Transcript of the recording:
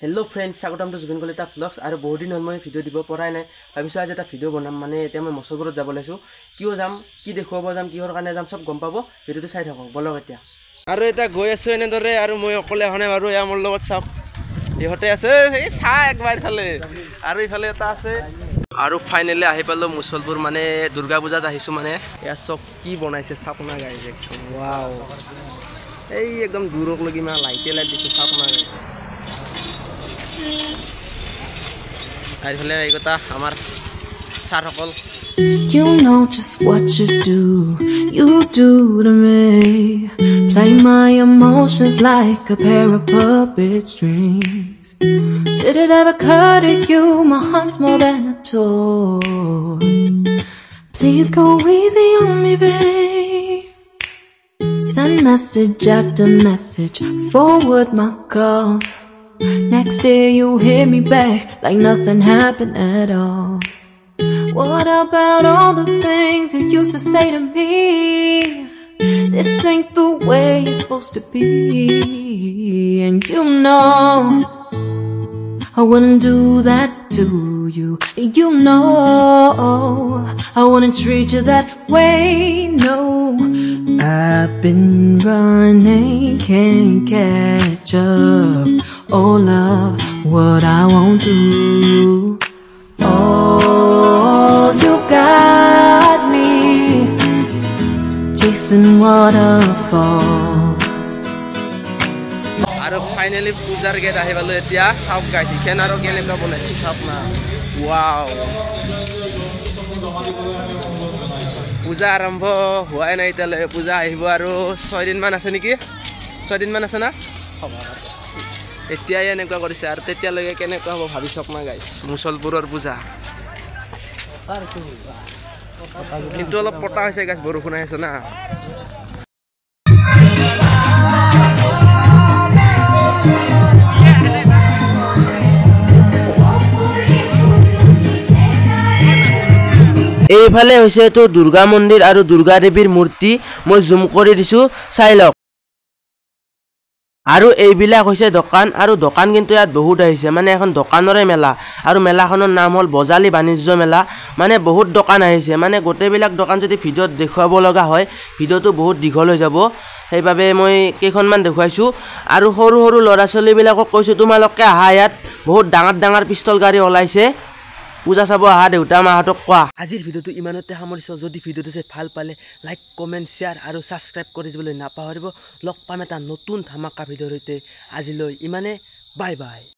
Hello friends स्वागतम to Zubin Kalita व्लग्स और बहुत दिन हल मैं भिडिओ दी पৰাই নাই ভাবিছো आज এটা ভিডিও বনাম মানে এতিয়া মই মছলপুৰত যাব লাইছো কিও যাম কি দেখুৱাব যাম কিহৰ কাৰণে যাম সব গম পাব ভিডিওটো চাই থাকক বলক এতিয়া আৰু এটা গৈ আছো এনে দৰে আৰু মই অকলে হনে বাৰু এয়া মোৰ লগত সব ইহতে আছে এই চা একবাৰ খালে আৰু ইফালে এটা আছে আৰু ফাইনালি আহি পালো মছলপুৰ মানে দুৰ্গা পূজাত আহিছো মানে এয়া সব কি বনাইছে সাপনা গাইজ একদম ওয়াও এই একদম দূৰক লাগি মা লাইটে লাইট দিছে Sapna guys I feel like I got a You know just what you do to me. Play my emotions like a pair of puppet strings. Did it ever occur to you my heart's more than a toy? Please go easy on me, babe. Send message after message, forward my calls. Next day you hit me back like nothing happened at all. What about all the things you used to say to me? This ain't the way it's supposed to be. And you know I wouldn't do that to you. You know I wouldn't treat you that way. No, I've been running, can't catch up. Oh love, what I won't do. Oh, you got me chasing waterfall. আৰু finally পূজাৰ gate আহি পালো এতিয়া চাওক গাইছ ইখান আৰু কেনেকা বনাইছে চাওক না ওয়াও পূজা আৰম্ভ হোৱাই নাই তেলে পূজা আহিব আৰু 6 দিন মান আছে নেকি 6 দিন মান আছে না এতিয়া এনেকা কৰিছে আৰু তেতিয়া লগে কেনেকা হ'ব ভাবি চাওক না গাইছ মুছলপুৰৰ পূজা কিন্তু অলপ পটা হৈছে গাইছ বৰষুণ আহিছে না এইফালে হৈছে তো দুৰ্গা মন্দিৰ আৰু দুৰ্গা দেৱীৰ মূৰ্তি মই জুম কৰি দিছো চাই লওক আৰু এইবিলাক হৈছে দোকান আৰু দোকান কিন্তু ইয়াত বহুত আহিছে মানে এখন দোকানৰে মেলা আৰু মেলাখনৰ নাম হ'ল বজালী বাণিজ্য মেলা মানে বহুত দোকান আহিছে মানে গোটেইবিলাক দোকান যদি ভিডিঅ'ত দেখুৱাব লগা হয় ভিডিঅ'টো বহুত দীঘল হৈ যাব সেইবাবে মই কেইখনমান দেখুৱাইছো আৰু সৰু সৰু ল'ৰা ছোৱালীবিলাকক কৈছো তোমালোকে আহা ইয়াত বহুত ডাঙৰ ডাঙৰ পিস্তল গাড়ী ওলাইছে পূজা চাব আহা দেউতা মাহঁতক কোৱা আজিৰ ভিডিঅ'টো ইমানতে সামৰিছো যদি ভিডিঅ'টো চাই ভাল পালে লাইক কমেন্ট শেয়াৰ আৰু সাবস্ক্ৰাইব কৰি দিবলৈ নাপাহৰিব লগ পাম এটা নতুন ধামাকা ভিডিঅ'ৰ সৈতে আজিলৈ ইমানে বাই বাই